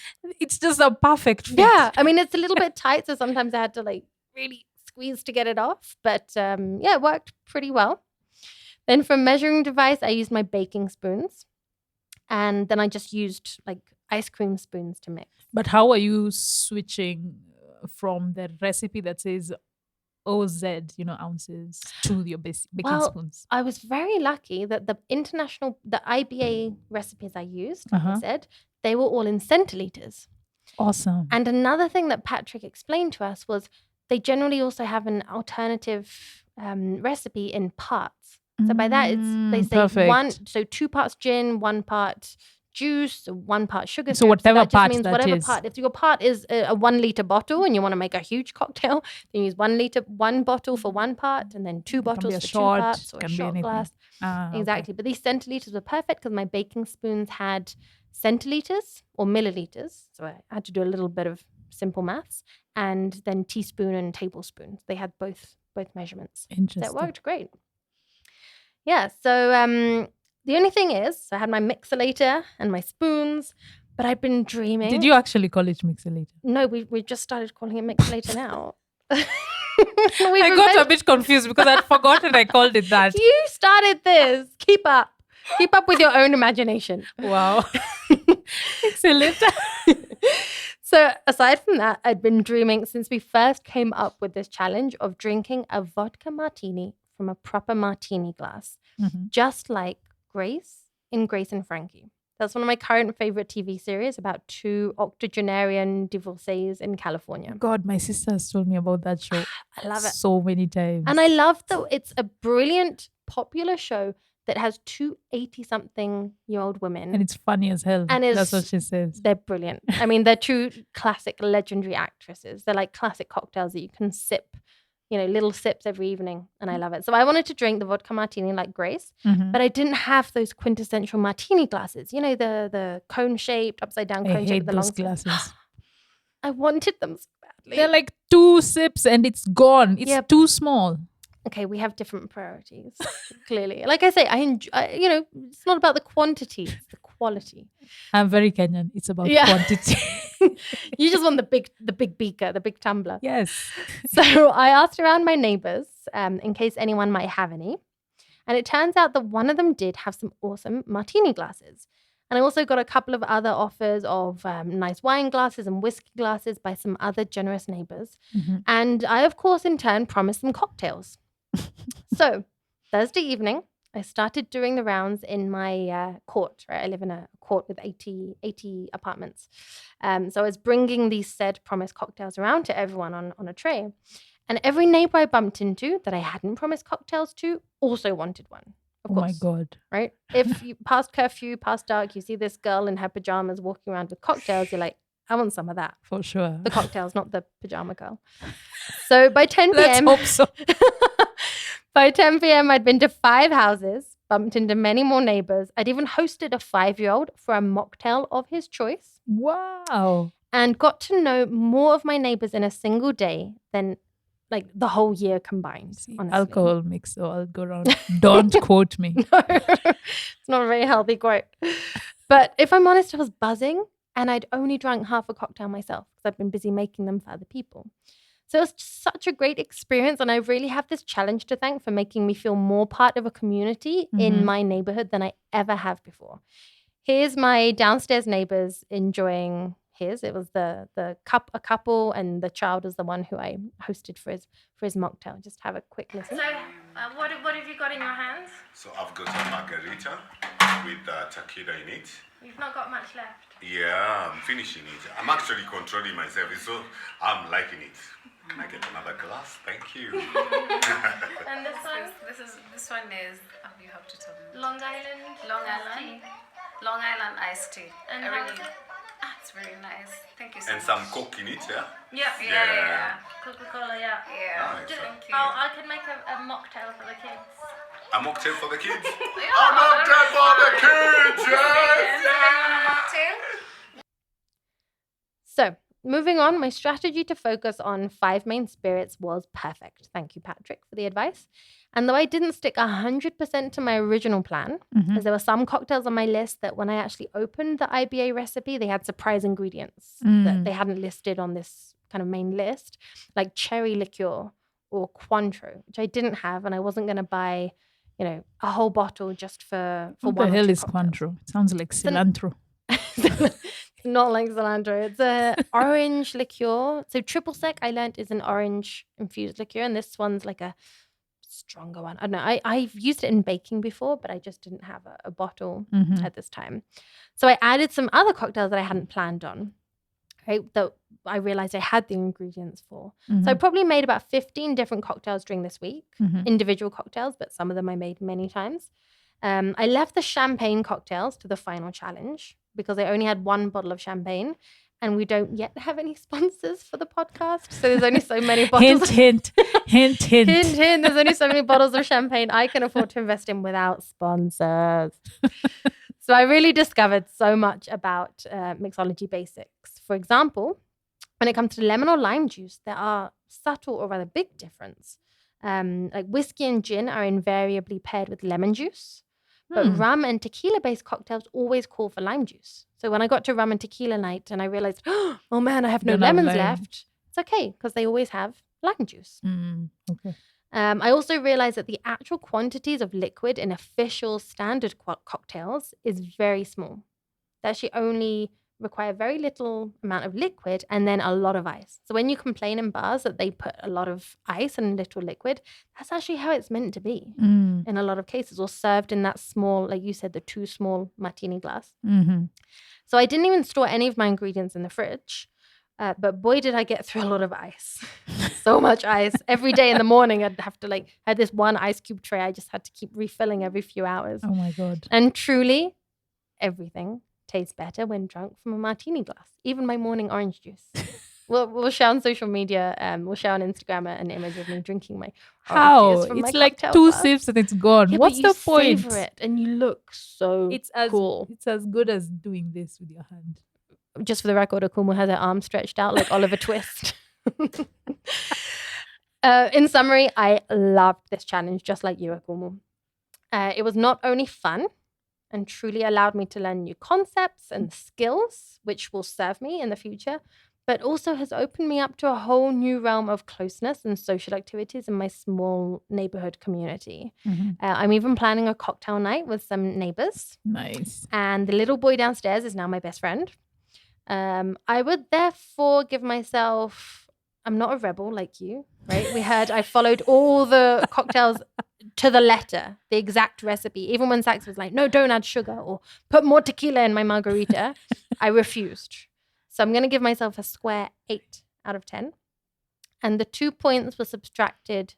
It's just a perfect fit. Yeah, I mean, it's a little bit tight, so sometimes I had to really squeeze to get it off. But it worked pretty well. Then for measuring device, I used my baking spoons. And then I just used ice cream spoons to mix. But how are you switching from the recipe that says OZ, ounces to your baking spoons? I was very lucky that the IBA recipes I used, like I said, they were all in centiliters. Awesome. And another thing that Patrick explained to us was they generally also have an alternative recipe in parts. So by that, they say perfect. 2 parts gin, 1 part juice, 1 part sugar. So whatever that part just means that whatever is. part. If your part is a 1 liter bottle and you want to make a huge cocktail, then you use 1 bottle for 1 part, and then 2 bottles for 2 parts, or a shot glass. Exactly. But these centiliters were perfect because my baking spoons had centiliters or milliliters. So I had to do a little bit of simple maths, and then teaspoon and tablespoon. They had both measurements. Interesting. That worked great. Yeah, so the only thing is, I had my mixolator and my spoons, but I'd been dreaming. Did you actually call it mixolator? No, we just started calling it mixolator now. I got a bit confused because I'd forgotten I called it that. You started this. Keep up with your own imagination. Wow. Excellent. So aside from that, I'd been dreaming since we first came up with this challenge of drinking a vodka martini from a proper martini glass, just like Grace in Grace and Frankie. That's one of my current favorite TV series about 2 octogenarian divorcees in California. God, my sister has told me about that show. I love it so many times. And I love that it's a brilliant, popular show that has 2 80-something-year-old women. And it's funny as hell. And that's what she says. They're brilliant. I mean, they're 2 classic, legendary actresses. They're like classic cocktails that you can sip, little sips every evening. And I love it. So I wanted to drink the vodka martini like Grace, but I didn't have those quintessential martini glasses. The cone-shaped, upside-down cone-shaped with the long glasses. I wanted them so badly. They're like 2 sips and it's gone. It's too small. Okay, we have different priorities, clearly. Like I say, I enjoy, it's not about the quantity, it's the quality. I'm very Kenyan. It's about quantity. You just want the big beaker, the big tumbler. Yes. So I asked around my neighbors in case anyone might have any. And it turns out that one of them did have some awesome martini glasses. And I also got a couple of other offers of nice wine glasses and whiskey glasses by some other generous neighbors. And I, of course, in turn, promised them cocktails. So Thursday evening, I started doing the rounds in my court, right? I live in a court with 80 apartments. So I was bringing these said promised cocktails around to everyone on a tray. And every neighbor I bumped into that I hadn't promised cocktails to also wanted one. Of course, my God. Right? If you past curfew, past dark, you see this girl in her pajamas walking around with cocktails, you're like, I want some of that. For sure. The cocktails, not the pajama girl. So by 10 p.m. Let's hope so. By 10 p.m., I'd been to 5 houses, bumped into many more neighbors. I'd even hosted a 5-year-old for a mocktail of his choice. Wow. And got to know more of my neighbors in a single day than the whole year combined. Honestly. Alcohol makes the world go round. Don't quote me. No, it's not a very healthy quote. But if I'm honest, I was buzzing and I'd only drank half a cocktail myself because I'd been busy making them for other people. So it was just such a great experience. And I really have this challenge to thank for making me feel more part of a community in my neighborhood than I ever have before. Here's my downstairs neighbors enjoying his. It was a couple, and the child was the one who I hosted for his mocktail. Just have a quick listen. So what have you got in your hands? So I've got a margarita with tequila in it. You've not got much left. Yeah, I'm finishing it. I'm actually controlling myself, so I'm liking it. Can I get another glass? Thank you. And this one? This one is, you have to tell me. Long Island iced tea. And I how really, is it? it's very nice. Thank you so And much. some Coke in it, yeah? Yeah. Coca-Cola, yeah. Yeah. Nice. Thank you. I could make a mocktail for the kids. A mocktail for the kids? Yeah, A mocktail for the kids, yes! Mocktail? So, moving on, my strategy to focus on 5 main spirits was perfect. Thank you, Patrick, for the advice. And though I didn't stick 100% to my original plan, as there were some cocktails on my list that when I actually opened the IBA recipe, they had surprise ingredients that they hadn't listed on this kind of main list, like cherry liqueur or Cointreau, which I didn't have, and I wasn't going to buy, a whole bottle just for What one the or hell two is cocktails. Cointreau? It sounds like cilantro. It's not like cilantro. It's a orange liqueur. So triple sec, I learned, is an orange infused liqueur, and this one's like a stronger one. I don't know. I've used it in baking before, but I just didn't have a bottle at this time. So I added some other cocktails that I hadn't planned on, right? That I realized I had the ingredients for. So I probably made about 15 different cocktails during this week, individual cocktails, but some of them I made many times. I left the champagne cocktails to the final challenge because I only had one bottle of champagne. And we don't yet have any sponsors for the podcast. So there's only so many bottles. Hint. There's only so many bottles of champagne I can afford to invest in without sponsors. So I really discovered so much about mixology basics. For example, when it comes to lemon or lime juice, there are subtle or rather big difference. Like whiskey and gin are invariably paired with lemon juice. But rum and tequila-based cocktails always call for lime juice. So when I got to rum and tequila night and I realized, oh man, I have no lemons left, it's okay because they always have lime juice. Okay. I also realized that the actual quantities of liquid in official standard cocktails is very small. They actually only require very little amount of liquid and then a lot of ice. So when you complain in bars that they put a lot of ice and little liquid, that's actually how it's meant to be in a lot of cases, or served in that small, like you said, the too small martini glass. So I didn't even store any of my ingredients in the fridge, but boy, did I get through a lot of ice. So much ice. Every day in the morning, I'd have to I had this one ice cube tray I just had to keep refilling every few hours. Oh my God. And truly, everything tastes better when drunk from a martini glass. Even my morning orange juice. We'll share on social media. We'll share on Instagram an image of me drinking my orange juice from my It's like cocktail 2 glass. sips and it's gone. Yeah, What's but the point? Savor it and you look so cool. It's as good as doing this with your hand. Just for the record, Akumu has her arm stretched out like Oliver Twist. In summary, I loved this challenge, just like you, Akumu. It was not only fun and truly allowed me to learn new concepts and skills, which will serve me in the future, but also has opened me up to a whole new realm of closeness and social activities in my small neighborhood community. I'm even planning a cocktail night with some neighbors. Nice. And the little boy downstairs is now my best friend. I would therefore give myself, I'm not a rebel like you, right? I followed all the cocktails to the letter, the exact recipe. Even when Sax was like, no, don't add sugar or put more tequila in my margarita, I refused. So I'm going to give myself a square 8 out of 10. And the 2 points were subtracted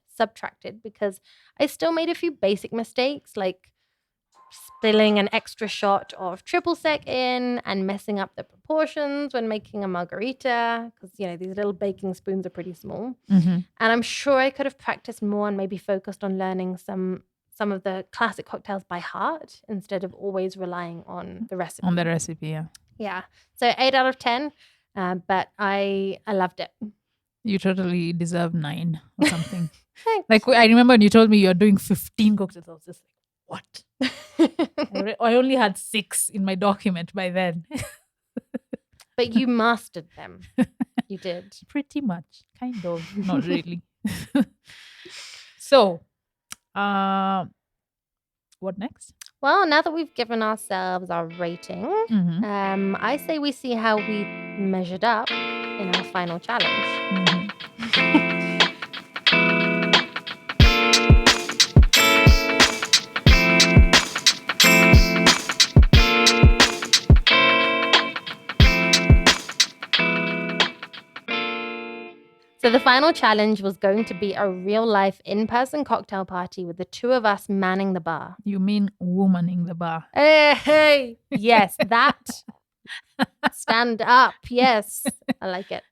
because I still made a few basic mistakes, like spilling an extra shot of triple sec in and messing up the proportions when making a margarita because, these little baking spoons are pretty small. And I'm sure I could have practiced more and maybe focused on learning some of the classic cocktails by heart instead of always relying on the recipe. On the recipe, yeah. Yeah. So 8 out of 10, but I loved it. You totally deserve 9 or something. Thanks. Like I remember when you told me you're doing 15 cocktails, I was just like, what? I only had 6 in my document by then. But you mastered them. You did. Pretty much. Kind of. Not really. So, what next? Well, now that we've given ourselves our rating, Mhm. I say we see how we measured up in our final challenge. Mhm. So the final challenge was going to be a real-life in-person cocktail party with the two of us manning the bar. You mean womaning the bar? Hey, yes, that. Stand up. Yes, I like it.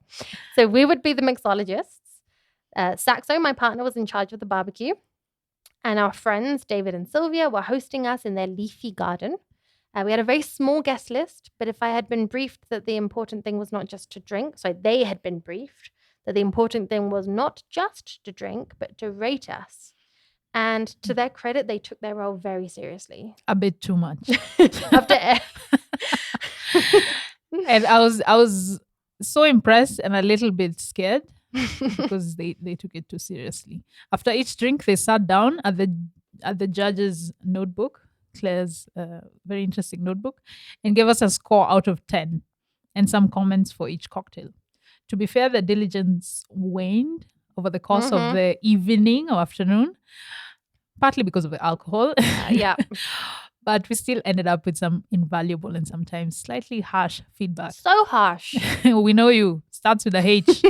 So we would be the mixologists. Saxo, my partner, was in charge of the barbecue. And our friends, David and Sylvia, were hosting us in their leafy garden. We had a very small guest list, but if I had been briefed that the important thing was not just to drink, so they had been briefed that the important thing was not just to drink, but to rate us. And to their credit, they took their role very seriously. A bit too much. After And I was so impressed and a little bit scared because they took it too seriously. After each drink, they sat down at the judge's notebook, Claire's very interesting notebook, and gave us a score out of 10 and some comments for each cocktail. To be fair, the diligence waned over the course of the evening or afternoon, partly because of the alcohol. yeah. But we still ended up with some invaluable and sometimes slightly harsh feedback. So harsh. We know you. Starts with a H.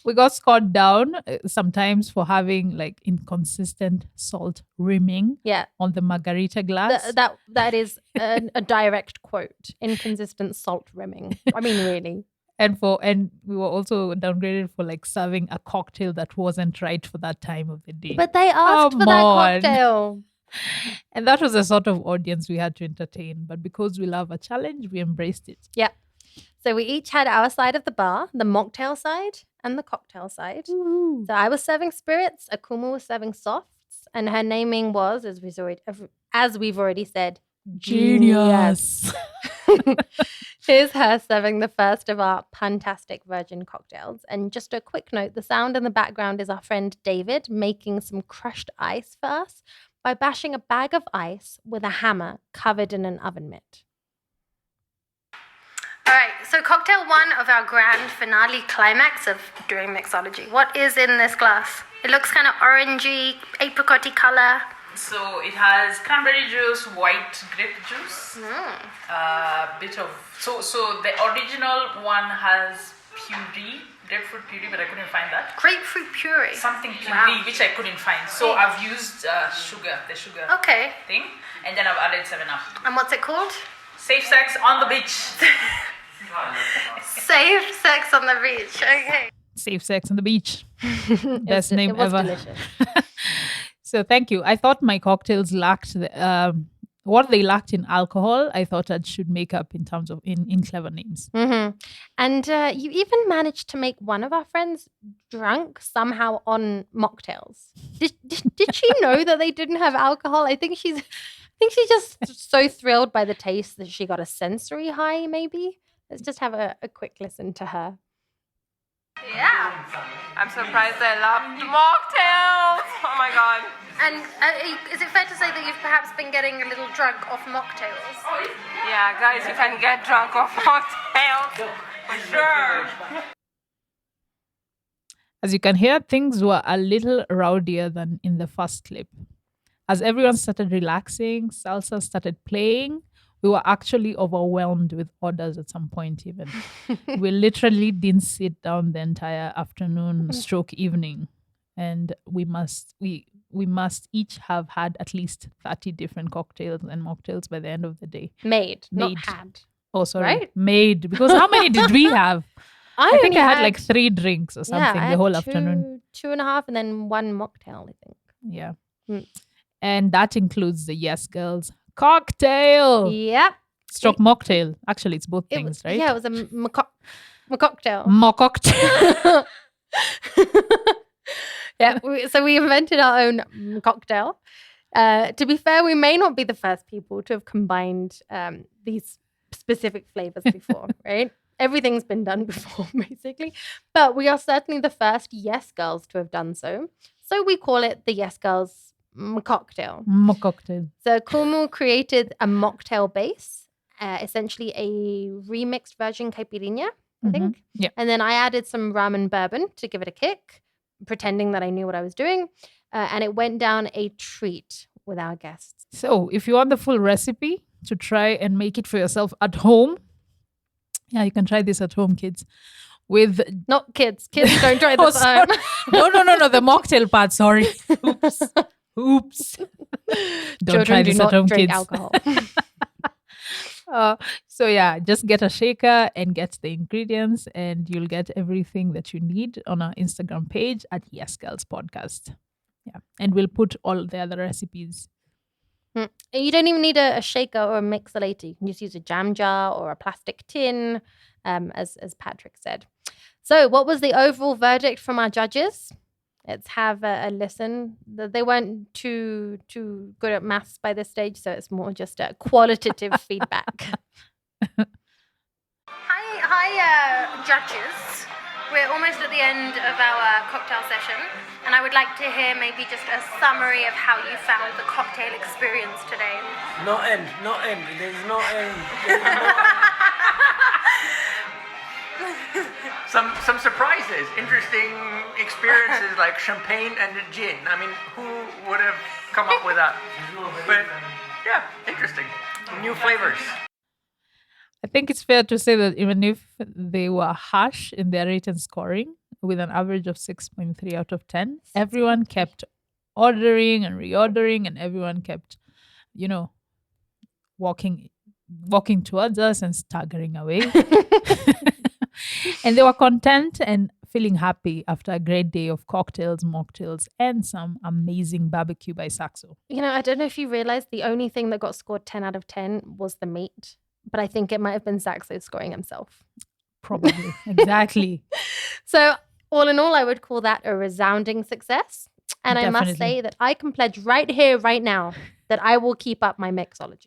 We got scored down sometimes for having like inconsistent salt rimming Yeah. on the margarita glass. That is a direct quote. Inconsistent salt rimming. I mean, really. And we were also downgraded for like serving a cocktail that wasn't right for that time of the day. But they asked for that cocktail. And that was the sort of audience we had to entertain. But because we love a challenge, we embraced it. Yeah. So we each had our side of the bar, the mocktail side and the cocktail side. Ooh. So I was serving spirits, Akuma was serving softs, and her naming was, as we've already said, Genius. Here's her serving the first of our fantastic virgin cocktails. And just a quick note, the sound in the background is our friend David making some crushed ice for us by bashing a bag of ice with a hammer covered in an oven mitt. All right, so cocktail one of our grand finale climax of doing mixology. What is in this glass? It looks kind of orangey, apricot-y color. So it has cranberry juice, white grape juice, bit of so the original one has puree, grapefruit puree, but I couldn't find that. Grapefruit puree. Something puree, Wow. which I couldn't find. So I've used sugar Okay. thing, and then I've added 7-Up. And what's it called? Safe sex on the beach. Safe sex on the beach. Okay. Safe sex on the beach. Best name it was ever. Delicious. So thank you. I thought my cocktails lacked what they lacked in alcohol. I thought I should make up in terms of in clever names. Mm-hmm. And you even managed to make one of our friends drunk somehow on mocktails. Did she know that they didn't have alcohol? I think she's just so thrilled by the taste that she got a sensory high. Maybe let's just have a quick listen to her. Yeah, I'm surprised I love the mocktails. Oh my god. And is it fair to say that you've perhaps been getting a little drunk off mocktails? Yeah, guys, you can get drunk off mocktails for sure. As you can hear, things were a little rowdier than in the first clip. As everyone started relaxing, salsa started playing, we were actually overwhelmed with orders at some point even. We literally didn't sit down the entire afternoon stroke evening. And we must each have had at least 30 different cocktails and mocktails by the end of the day. Made, not had. Oh, sorry. Right? Made. Because how many did we have? I think I had like 3 drinks or something the whole afternoon. 2.5 and then 1 mocktail, I think. Yeah. And that includes the Yes Girls cocktail. Yep. Stroke mocktail. Actually, it's both things, right? Yeah, it was a mocktail. Mocktail. Yeah, so we invented our own cocktail. To be fair, we may not be the first people to have combined these specific flavors before, right? Everything's been done before, basically. But we are certainly the first Yes Girls to have done so. So we call it the Yes Girls cocktail. Mocktail. So Kumu created a mocktail base, essentially a remixed version caipirinha, I think. Yeah. And then I added some rum and bourbon to give it a kick, pretending that I knew what I was doing. And it went down a treat with our guests. So if you want the full recipe to try and make it for yourself at home, yeah, you can try this at home, kids. With Not kids. Kids don't try this at home. no, the mocktail part. Sorry. Oops. Don't try Children this do at not home, drink kids. alcohol. So yeah, just get a shaker and get the ingredients, and you'll get everything that you need on our Instagram page at Yes Girls Podcast. Yeah, and we'll put all the other recipes. You don't even need a shaker or a mixology. You can just use a jam jar or a plastic tin, as Patrick said. So what was the overall verdict from our judges? Let's have a listen. They weren't too good at maths by this stage, so it's more just a qualitative feedback. Hi, judges. We're almost at the end of our cocktail session, and I would like to hear maybe just a summary of how you found the cocktail experience today. No end. There's no end. Some surprises, interesting experiences like champagne and gin. I mean, who would have come up with that? But yeah, interesting. New flavors. I think it's fair to say that even if they were harsh in their rate and scoring, with an average of 6.3 out of 10, everyone kept ordering and reordering, and everyone kept, walking towards us and staggering away. And they were content and feeling happy after a great day of cocktails, mocktails, and some amazing barbecue by Saxo. I don't know if you realized the only thing that got scored 10 out of 10 was the meat, but I think it might have been Saxo scoring himself. Probably. Exactly. So all in all, I would call that a resounding success. And I must Definitely. say that I can pledge right here, right now, that I will keep up my mixology.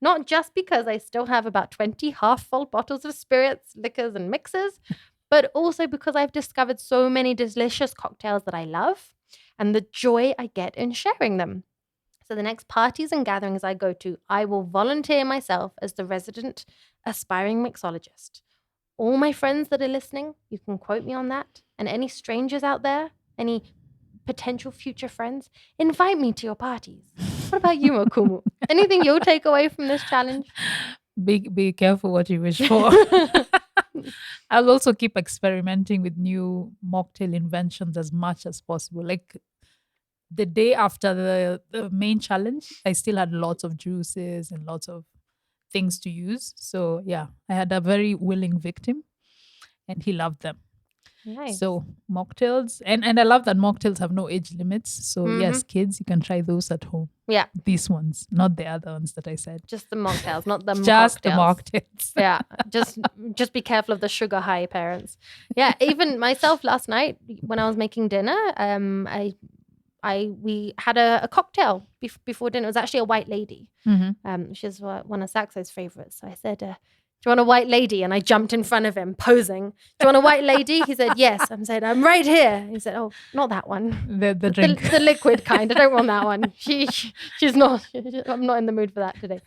Not just because I still have about 20 half-full bottles of spirits, liquors, and mixers, but also because I've discovered so many delicious cocktails that I love and the joy I get in sharing them. So the next parties and gatherings I go to, I will volunteer myself as the resident aspiring mixologist. All my friends that are listening, you can quote me on that. And any strangers out there, any potential future friends, invite me to your parties. What about you, Mokumu? Anything you'll take away from this challenge? Be careful what you wish for. I'll also keep experimenting with new mocktail inventions as much as possible. Like the day after the main challenge, I still had lots of juices and lots of things to use. So yeah, I had a very willing victim and he loved them. Nice. So mocktails, and I love that mocktails have no age limits. So yes, kids, you can try those at home. Yeah, These ones, not the other ones that I said. just the mocktails, not the Just the mocktails. mocktails. Yeah, just be careful of the sugar high parents. Yeah, even myself last night when I was making dinner, we had a cocktail before dinner. It was actually a white lady. She's one of Saxo's favorites. So I said, "Do you want a white lady?" And I jumped in front of him, posing. "Do you want a white lady?" He said, "Yes." I said, "I'm right here." He said, "Oh, not that one. The drink. The liquid kind. I don't want that one. She's not. I'm not in the mood for that today."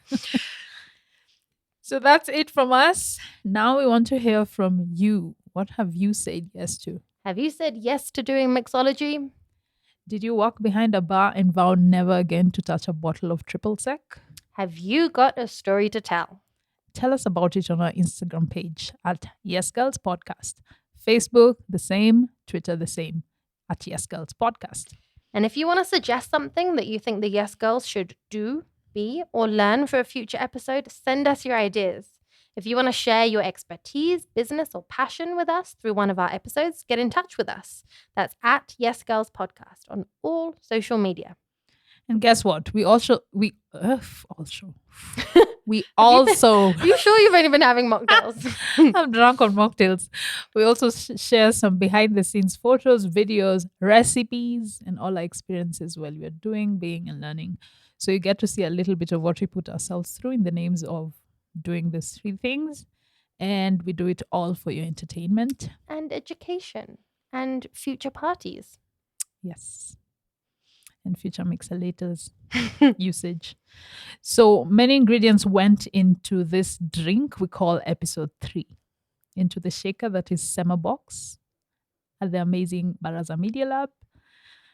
So that's it from us. Now we want to hear from you. What have you said yes to? Have you said yes to doing mixology? Did you walk behind a bar and vow never again to touch a bottle of triple sec? Have you got a story to tell? Tell us about it on our Instagram page at Yes Girls Podcast. Facebook, the same. Twitter, the same. At Yes Girls Podcast. And if you want to suggest something that you think the Yes Girls should do, be, or learn for a future episode, send us your ideas. If you want to share your expertise, business, or passion with us through one of our episodes, get in touch with us. That's at Yes Girls Podcast on all social media. And guess what? We also Are you sure you've only been having mocktails? I'm drunk on mocktails. We also share some behind the scenes photos, videos, recipes, and all our experiences while we are doing, being, and learning. So you get to see a little bit of what we put ourselves through in the names of doing these 3 things. And we do it all for your entertainment. And education. And future parties. Yes. And future mixolators usage. So many ingredients went into this drink we call episode 3. Into the shaker that is Sema Box at the amazing Baraza Media Lab,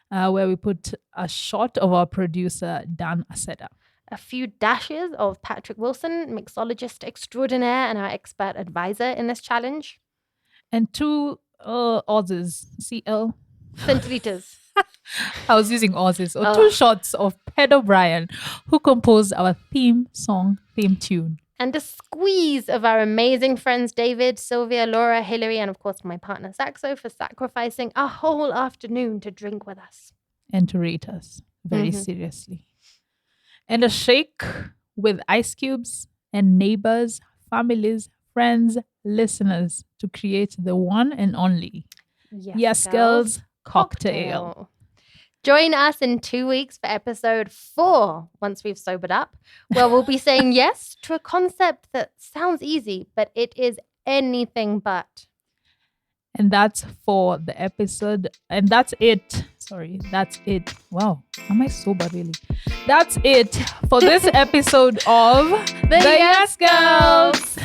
where we put a shot of our producer, Dan Aseda. A few dashes of Patrick Wilson, mixologist extraordinaire and our expert advisor in this challenge. And 2 Aussies, CL. Centiliters. I was using Aussies. Or 2 shots of Ped O'Brien, who composed our theme tune. And a squeeze of our amazing friends David, Sylvia, Laura, Hilary, and of course my partner Saxo for sacrificing a whole afternoon to drink with us. And to rate us very seriously. And a shake with ice cubes and neighbors, families, friends, listeners to create the one and only Yes Girls cocktail. Join us in 2 weeks for episode 4, once we've sobered up, where we'll be saying yes to a concept that sounds easy, but it is anything but. And that's for the episode. And that's it. Sorry, that's it. Wow, am I sober really? That's it for this episode of The Yes Girls.